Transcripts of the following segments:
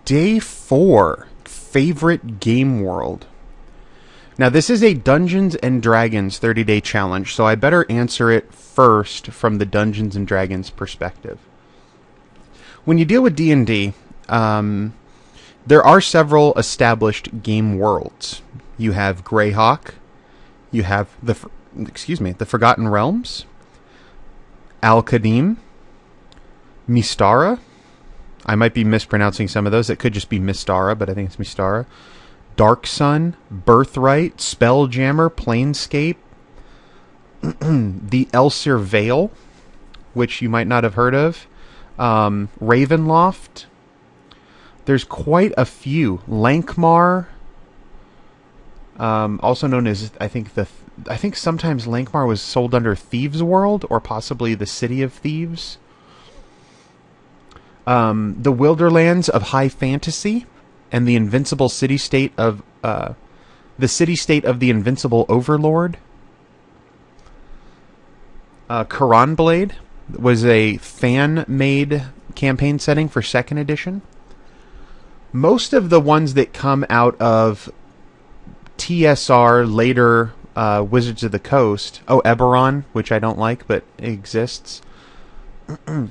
Day 4, Favorite Game World. Now, this is a Dungeons and Dragons 30-day challenge, so I better answer it first from the Dungeons and Dragons perspective. When you deal with D&D, there are several established game worlds. You have Greyhawk, you have the Forgotten Realms, Al-Qadim, Mystara. I might be mispronouncing some of those. It could just be Mystara, but I think it's Mystara. Dark Sun, Birthright, Spelljammer, Planescape, the Elser Vale, which you might not have heard of, Ravenloft. There's quite a few. Lankmar, also known as, I think sometimes Lankmar was sold under Thieves World, or possibly the City of Thieves. The Wilderlands of High Fantasy, and the Invincible City-State of the City-State of the Invincible Overlord. Quran Blade was a fan-made campaign setting for 2nd edition. Most of the ones that come out of TSR, later Wizards of the Coast, Eberron, which I don't like, but it exists,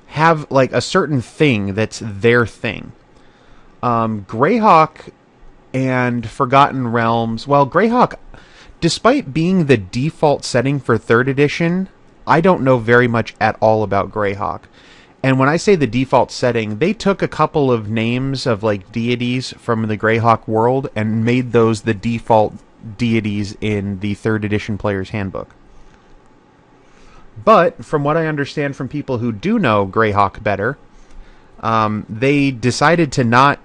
have like a certain thing that's their thing. Greyhawk and Forgotten Realms, well, Greyhawk, despite being the default setting for 3rd edition, I don't know very much at all about Greyhawk. And when I say the default setting, they took a couple of names of like deities from the Greyhawk world and made those the default deities in the 3rd edition player's handbook. But from what I understand from people who do know Greyhawk better, they decided to not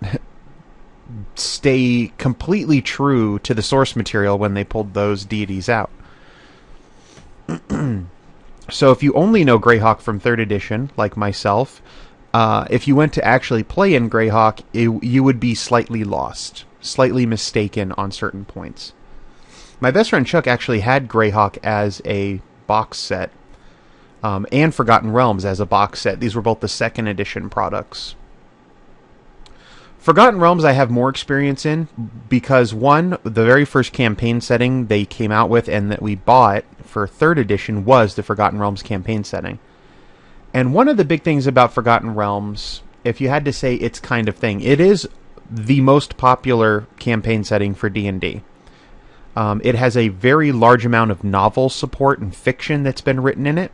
stay completely true to the source material when they pulled those deities out. So if you only know Greyhawk from 3rd edition, like myself, if you went to actually play in Greyhawk, you would be slightly lost, slightly mistaken on certain points. My best friend Chuck actually had Greyhawk as a box set, and Forgotten Realms as a box set. These were both the 2nd edition products. Forgotten Realms I have more experience in because, one, the very first campaign setting they came out with and that we bought for 3rd edition was the Forgotten Realms campaign setting. And one of the big things about Forgotten Realms, if you had to say its kind of thing, it is the most popular campaign setting for D&D. It has a very large amount of novel support and fiction that's been written in it.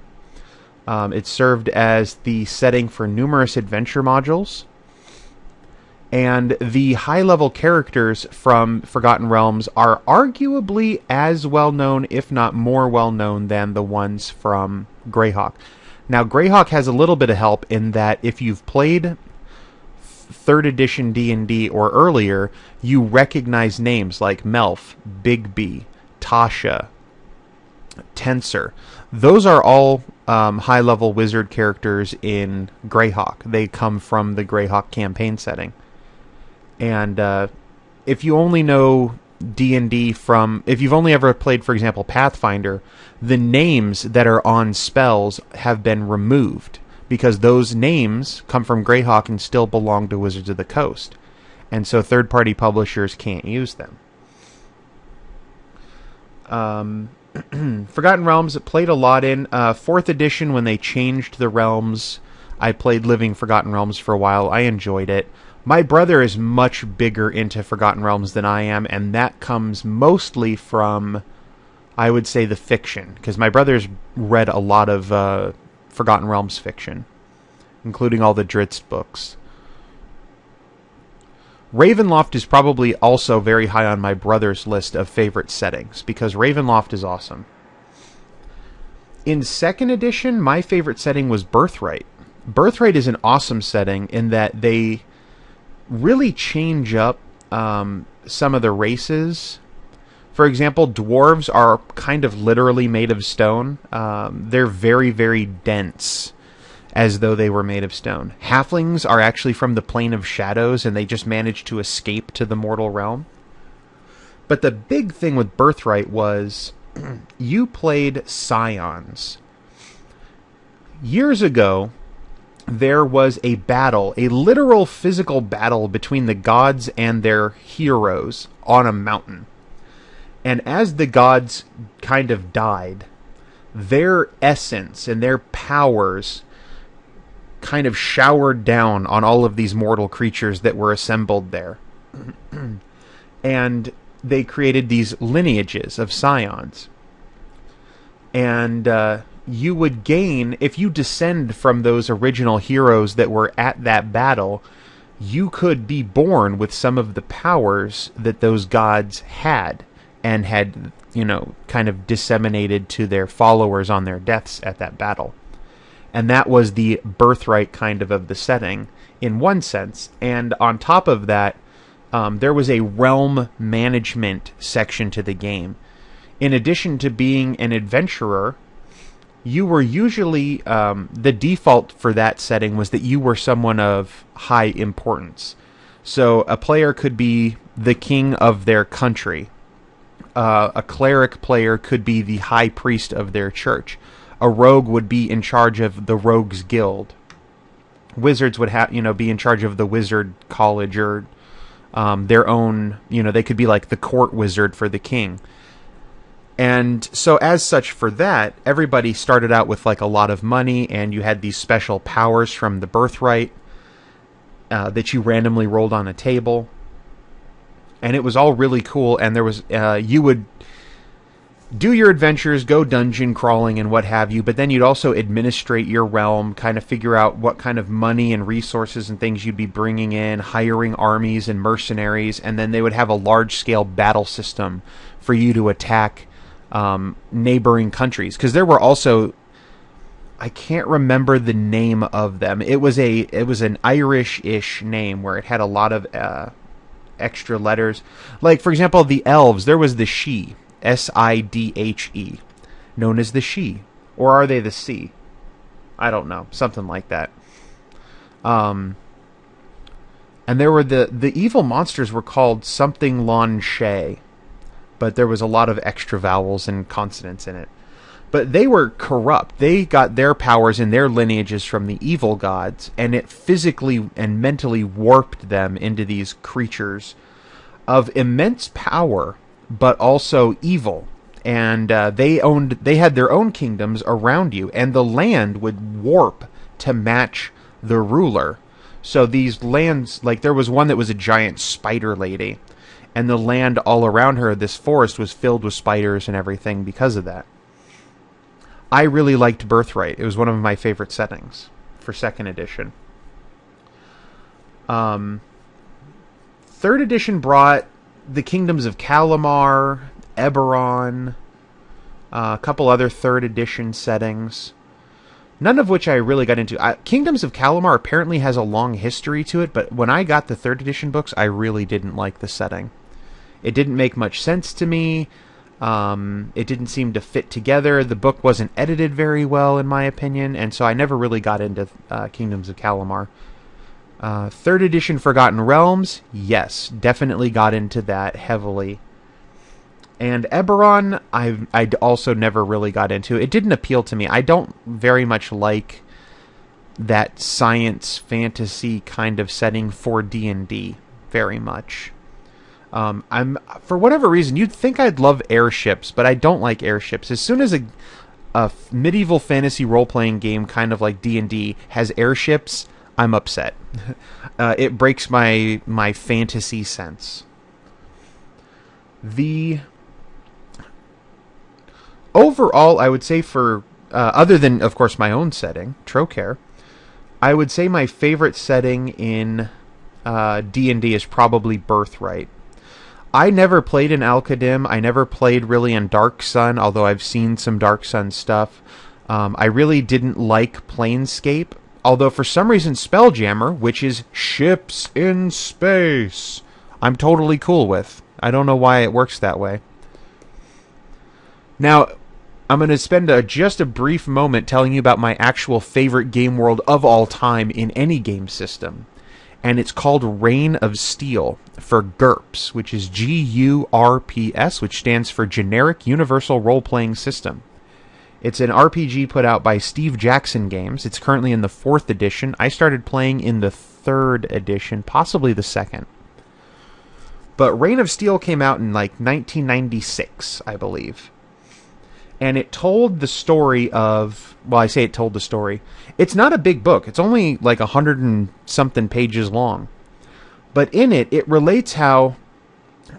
It served as the setting for numerous adventure modules. And the high-level characters from Forgotten Realms are arguably as well-known, if not more well-known, than the ones from Greyhawk. Now, Greyhawk has a little bit of help in that if you've played 3rd edition D&D or earlier, you recognize names like Melf, Bigby, Tasha, Tensor. Those are all high-level wizard characters in Greyhawk. They come from the Greyhawk campaign setting. And if you only know D&D from... if you've only ever played, for example, Pathfinder, the names that are on spells have been removed because those names come from Greyhawk and still belong to Wizards of the Coast. And so third-party publishers can't use them. Forgotten Realms, played a lot in. 4th edition, when they changed the realms, I played Living Forgotten Realms for a while. I enjoyed it. My brother is much bigger into Forgotten Realms than I am, and that comes mostly from, I would say, the fiction, because my brother's read a lot of Forgotten Realms fiction, including all the Drizzt books. Ravenloft is probably also very high on my brother's list of favorite settings, because Ravenloft is awesome. In 2nd edition, my favorite setting was Birthright. Birthright is an awesome setting in that they really change up some of the races. For example, dwarves are kind of literally made of stone. They're very, very dense, as though they were made of stone. Halflings are actually from the plane of shadows, and they just managed to escape to the mortal realm. But the big thing with Birthright was you played Scions. Years ago, there was a battle, a literal physical battle between the gods and their heroes on a mountain. And as the gods kind of died, their essence and their powers kind of showered down on all of these mortal creatures that were assembled there. And they created these lineages of scions. And you would gain, if you descend from those original heroes that were at that battle, you could be born with some of the powers that those gods had, and had, kind of disseminated to their followers on their deaths at that battle. And that was the birthright kind of the setting, in one sense. And on top of that, there was a realm management section to the game. In addition to being an adventurer, you were usually, the default for that setting was that you were someone of high importance. So a player could be the king of their country. A cleric player could be the high priest of their church. A rogue would be in charge of the rogues guild. Wizards would be in charge of the wizard college, or their own, they could be like the court wizard for the king. And so as such, for that, everybody started out with like a lot of money, and you had these special powers from the birthright that you randomly rolled on a table. And it was all really cool, and there was, you would do your adventures, go dungeon crawling and what have you, but then you'd also administrate your realm, kind of figure out what kind of money and resources and things you'd be bringing in, hiring armies and mercenaries, and then they would have a large-scale battle system for you to attack neighboring countries. Because there were also, I can't remember the name of them. It was an Irish-ish name where it had a lot of extra letters. Like, for example, the elves, there was the Sidhe. Sidhe, known as the Sidhe. Or are they the Sea? I don't know. Something like that. And there were the evil monsters were called something Lanshay, but there was a lot of extra vowels and consonants in it. But they were corrupt. They got their powers and their lineages from the evil gods, and it physically and mentally warped them into these creatures of immense power, but also evil. And they had their own kingdoms around you, and the land would warp to match the ruler. So these lands, like there was one that was a giant spider lady, and the land all around her, this forest, was filled with spiders and everything because of that. I really liked Birthright. It was one of my favorite settings for 2nd edition. 3rd edition brought the Kingdoms of Kalimar, Eberron, a couple other 3rd edition settings, none of which I really got into. Kingdoms of Kalimar apparently has a long history to it, but when I got the 3rd edition books, I really didn't like the setting. It didn't make much sense to me. It didn't seem to fit together. The book wasn't edited very well, in my opinion, and so I never really got into Kingdoms of Kalimar. 3rd edition Forgotten Realms, yes, definitely got into that heavily. And Eberron, I also never really got into. It didn't appeal to me. I don't very much like that science fantasy kind of setting for D&D very much. For whatever reason, you'd think I'd love airships, but I don't like airships. As soon as a medieval fantasy role-playing game kind of like D&D has airships, I'm upset. It breaks my fantasy sense. Overall, I would say for, other than, of course, my own setting, Trocare, I would say my favorite setting in D&D is probably Birthright. I never played in Al-Qadim. I never played really in Dark Sun, although I've seen some Dark Sun stuff. I really didn't like Planescape, although for some reason Spelljammer, which is ships in space, I'm totally cool with. I don't know why it works that way. Now, I'm going to spend just a brief moment telling you about my actual favorite game world of all time in any game system. And it's called Reign of Steel for GURPS, which is GURPS, which stands for Generic Universal Role-Playing System. It's an RPG put out by Steve Jackson Games. It's currently in the 4th edition. I started playing in the 3rd edition, possibly the 2nd. But Reign of Steel came out in like 1996, I believe. And it told the story of... Well, I say it told the story. It's not a big book. It's only like 100 and something pages long. But in it, it relates how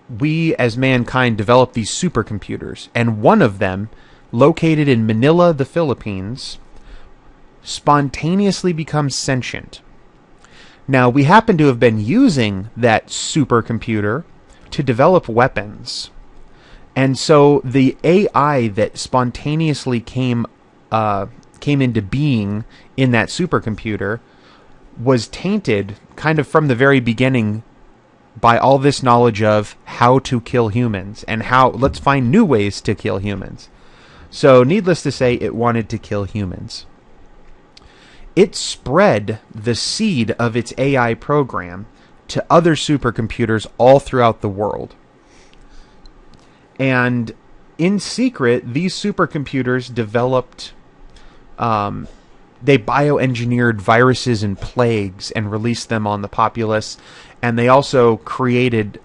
we as mankind developed these supercomputers. And one of them, located in Manila, the Philippines, spontaneously becomes sentient. Now, we happen to have been using that supercomputer to develop weapons. And so the AI that spontaneously came into being in that supercomputer was tainted kind of from the very beginning by all this knowledge of how to kill humans and let's find new ways to kill humans. So needless to say, it wanted to kill humans. It spread the seed of its AI program to other supercomputers all throughout the world. And in secret, these supercomputers developed, they bioengineered viruses and plagues and released them on the populace. And they also created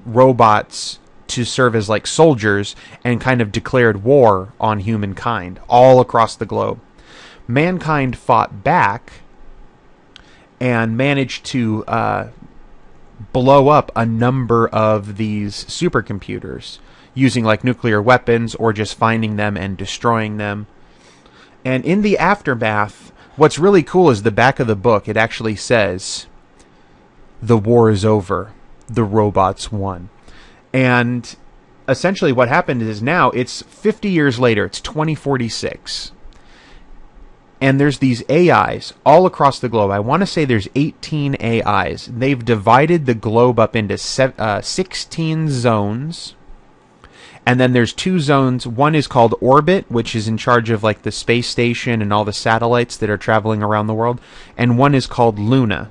robots to serve as like soldiers and kind of declared war on humankind all across the globe. Mankind fought back and managed to blow up a number of these supercomputers using like nuclear weapons or just finding them and destroying them. And in the aftermath, what's really cool is the back of the book. It actually says, "The war is over. The robots won." And essentially what happened is now it's 50 years later. It's 2046. And there's these AIs all across the globe. I want to say there's 18 AIs. They've divided the globe up into 16 zones. And then there's 2 zones. One is called Orbit, which is in charge of like the space station and all the satellites that are traveling around the world. And one is called Luna.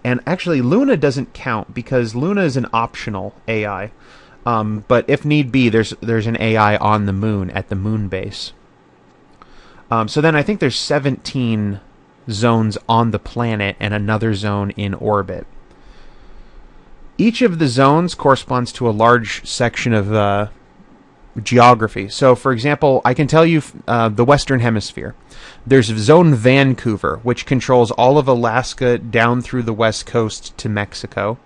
And actually, Luna doesn't count because Luna is an optional AI. But if need be, there's an AI on the moon at the moon base. So then I think there's 17 zones on the planet and another zone in orbit. Each of the zones corresponds to a large section of geography. So, for example, I can tell you the Western Hemisphere. There's Zone Vancouver, which controls all of Alaska down through the west coast to Mexico.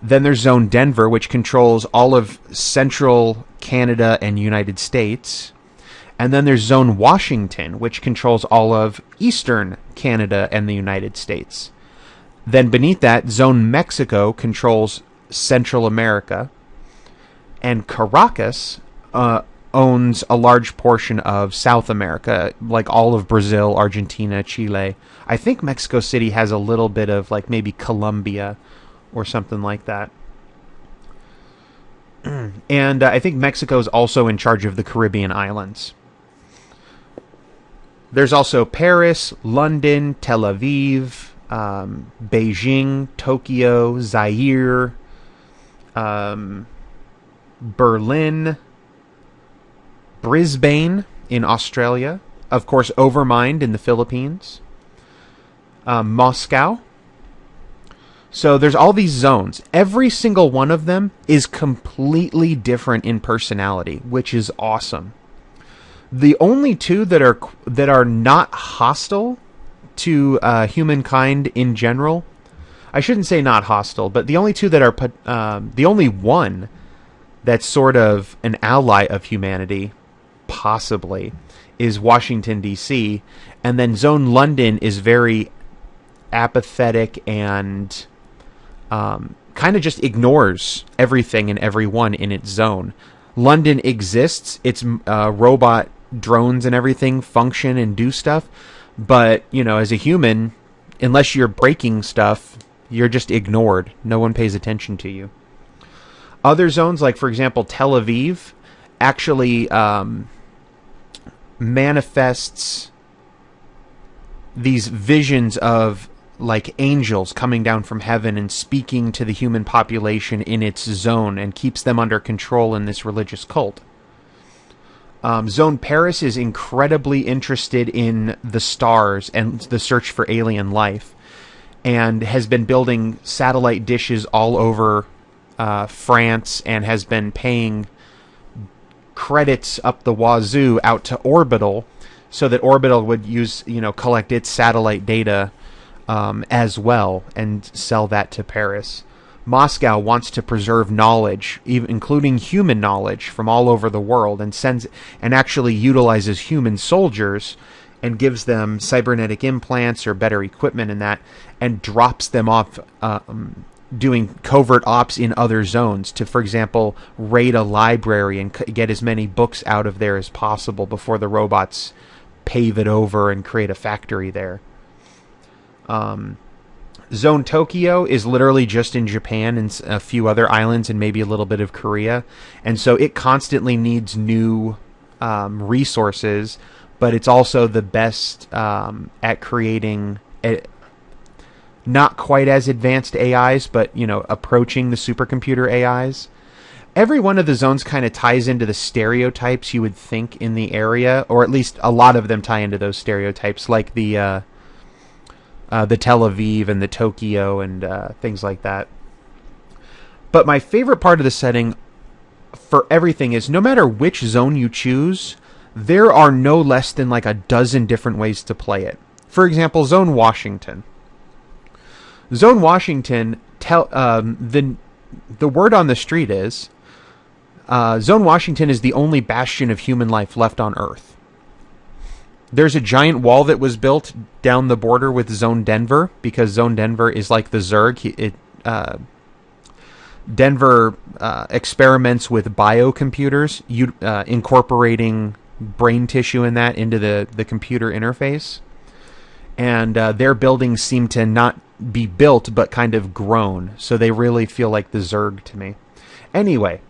Then there's Zone Denver, which controls all of central Canada and United States. And then there's Zone Washington, which controls all of eastern Canada and the United States. Then beneath that, Zone Mexico controls Central America. And Caracas owns a large portion of South America, like all of Brazil, Argentina, Chile. I think Mexico City has a little bit of like maybe Colombia or something like that. And I think Mexico is also in charge of the Caribbean islands. There's also Paris, London, Tel Aviv, Beijing, Tokyo, Zaire, Berlin, Brisbane in Australia, of course Overmind in the Philippines, Moscow. So there's all these zones. Every single one of them is completely different in personality, which is awesome. The only 2 that are not hostile to humankind in general, I shouldn't say not hostile, but the only 2 that are the only one that's sort of an ally of humanity, possibly, is Washington, D.C., and then Zone London is very apathetic and kind of just ignores everything and everyone in its zone. London exists, its robot drones and everything function and do stuff, but, you know, as a human, unless you're breaking stuff, you're just ignored. No one pays attention to you. Other zones, like, for example, Tel Aviv, actually manifests these visions of, like, angels coming down from heaven and speaking to the human population in its zone and keeps them under control in this religious cult. Zone Paris is incredibly interested in the stars and the search for alien life, and has been building satellite dishes all over France, and has been paying credits up the wazoo out to Orbital, so that Orbital would collect its satellite data as well and sell that to Paris. Moscow wants to preserve knowledge, including human knowledge from all over the world, and actually utilizes human soldiers and gives them cybernetic implants or better equipment in that, and drops them off doing covert ops in other zones to, for example, raid a library and get as many books out of there as possible before the robots pave it over and create a factory there. Zone Tokyo is literally just in Japan and a few other islands and maybe a little bit of Korea, and so it constantly needs new resources, but it's also the best at creating not quite as advanced AIs, but approaching the supercomputer AIs. Every one of the zones kind of ties into the stereotypes you would think in the area, or at least a lot of them tie into those stereotypes, like the Tel Aviv and the Tokyo and things like that. But my favorite part of the setting for everything is, no matter which zone you choose, there are no less than like a dozen different ways to play it. For example, Zone Washington. Zone Washington, the word on the street is, Zone Washington is the only bastion of human life left on Earth. There's a giant wall that was built down the border with Zone Denver, because Zone Denver is like the Zerg. Denver experiments with biocomputers, incorporating brain tissue in that into the computer interface. And their buildings seem to not be built, but kind of grown. So they really feel like the Zerg to me. Anyway,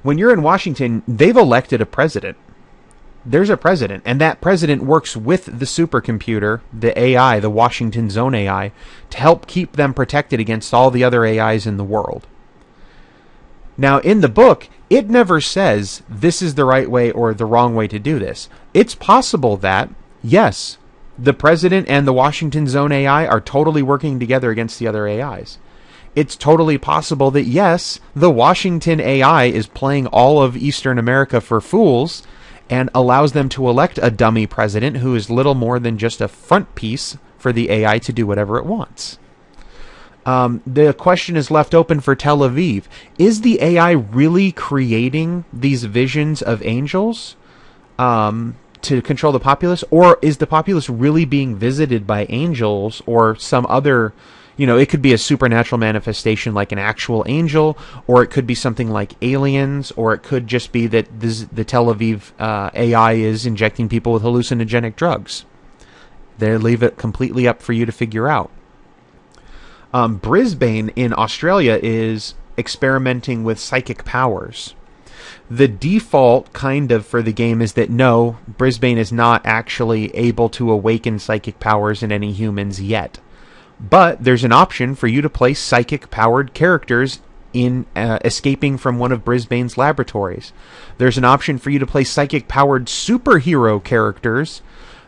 when you're in Washington, they've elected a president. There's a president, and that president works with the supercomputer, the AI, the Washington Zone AI, to help keep them protected against all the other AIs in the world. Now, in the book, it never says this is the right way or the wrong way to do this. It's possible that, yes, the president and the Washington Zone AI are totally working together against the other AIs. It's totally possible that, yes, the Washington AI is playing all of Eastern America for fools and allows them to elect a dummy president who is little more than just a front piece for the AI to do whatever it wants. The question is left open for Tel Aviv. Is the AI really creating these visions of angels to control the populace? Or is the populace really being visited by angels or some other... it could be a supernatural manifestation like an actual angel, or it could be something like aliens, or it could just be that the Tel Aviv AI is injecting people with hallucinogenic drugs. They leave it completely up for you to figure out. Brisbane in Australia is experimenting with psychic powers. The default kind of for the game is that no, Brisbane is not actually able to awaken psychic powers in any humans yet. But there's an option for you to play psychic-powered characters in escaping from one of Brisbane's laboratories. There's an option for you to play psychic-powered superhero characters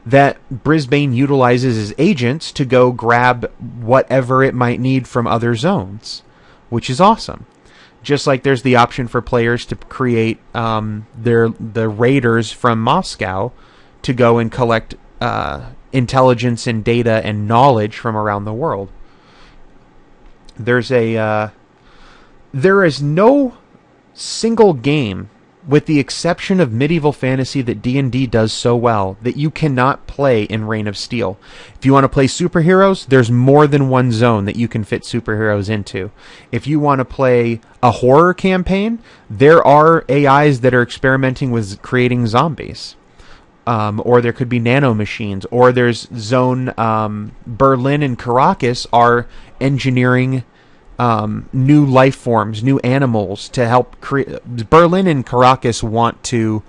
that Brisbane utilizes as agents to go grab whatever it might need from other zones, which is awesome. Just like there's the option for players to create the raiders from Moscow to go and collect intelligence and data and knowledge from around the world. There is no single game, with the exception of medieval fantasy that D&D does so well, that you cannot play in Reign of Steel. If you want to play superheroes, there's more than one zone that you can fit superheroes into. If you want to play a horror campaign, there are AIs that are experimenting with creating zombies. Or there could be nanomachines, or there's zone Berlin and Caracas are engineering new life forms, new animals to help create. Berlin and Caracas want to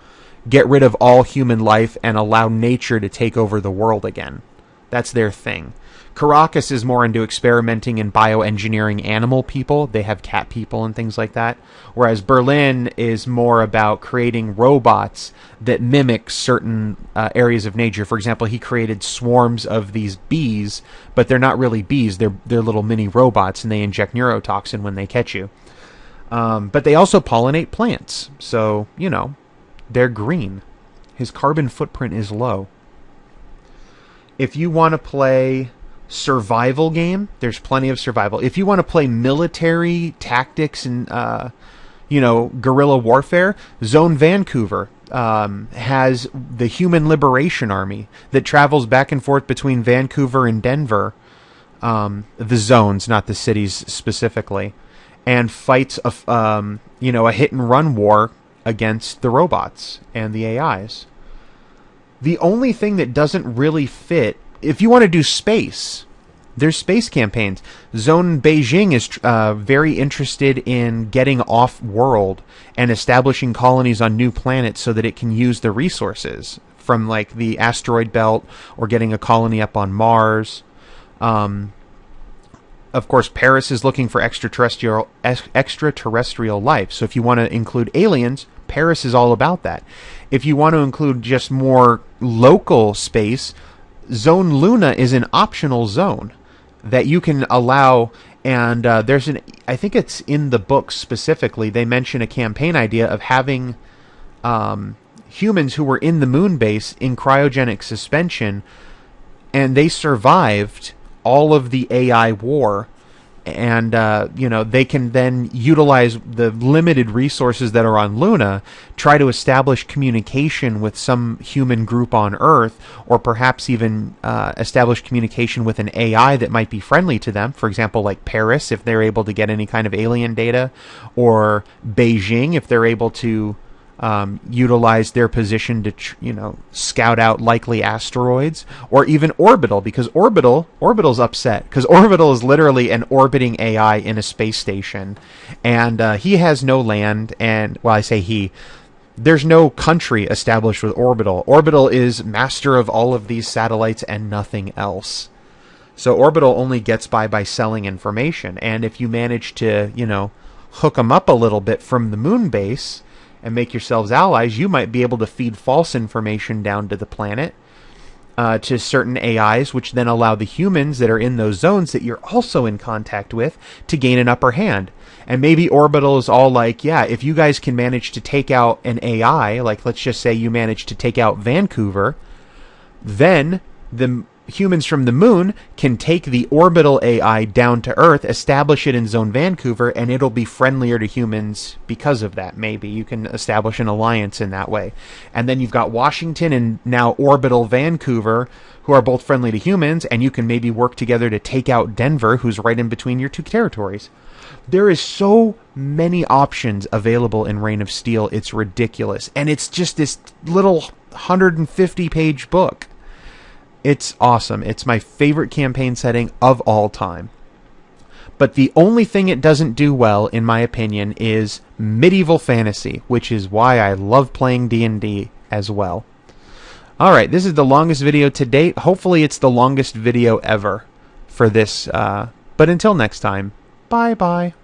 get rid of all human life and allow nature to take over the world again. That's their thing. Caracas is more into experimenting and bioengineering animal people. They have cat people and things like that. Whereas Berlin is more about creating robots that mimic certain areas of nature. For example, he created swarms of these bees, but they're not really bees. They're little mini robots, and they inject neurotoxin when they catch you. But they also pollinate plants. So, you know, they're green. His carbon footprint is low. If you want to play survival game, there's plenty of survival. If you want to play military tactics and guerrilla warfare, Zone Vancouver has the Human Liberation Army that travels back and forth between Vancouver and Denver, the zones, not the cities specifically, and fights a hit and run war against the robots and the AIs. The only thing that doesn't really fit, if you want to do space, there's space campaigns. Zone Beijing is very interested in getting off-world and establishing colonies on new planets so that it can use the resources from like the asteroid belt or getting a colony up on Mars. Of course, Paris is looking for extraterrestrial life. So if you want to include aliens, Paris is all about that. If you want to include just more local space, Zone Luna is an optional zone that you can allow. And I think it's in the book specifically, they mention a campaign idea of having humans who were in the moon base in cryogenic suspension, and they survived all of the AI war, and they can then utilize the limited resources that are on Luna, try to establish communication with some human group on Earth, or perhaps even establish communication with an AI that might be friendly to them. For example, like Paris, if they're able to get any kind of alien data, or Beijing, if they're able to utilize their position to scout out likely asteroids, or even Orbital, because Orbital's upset because Orbital is literally an orbiting AI in a space station, and he has no land, and I say he, there's no country established with Orbital. Orbital is master of all of these satellites and nothing else. So Orbital only gets by selling information, and if you manage to hook them up a little bit from the moon base and make yourselves allies, you might be able to feed false information down to the planet, to certain AIs, which then allow the humans that are in those zones that you're also in contact with to gain an upper hand. And maybe Orbital is all like, yeah, if you guys can manage to take out an AI, like let's just say you manage to take out Vancouver, then the humans from the moon can take the Orbital AI down to Earth, establish it in Zone Vancouver, and it'll be friendlier to humans because of that. Maybe you can establish an alliance in that way. And then you've got Washington and now Orbital Vancouver, who are both friendly to humans, and you can maybe work together to take out Denver, who's right in between your two territories. There is so many options available in Reign of Steel, it's ridiculous. And it's just this little 150-page book. It's awesome. It's my favorite campaign setting of all time. But the only thing it doesn't do well, in my opinion, is medieval fantasy, which is why I love playing D&D as well. Alright, this is the longest video to date. Hopefully it's the longest video ever for this. But until next time, bye-bye.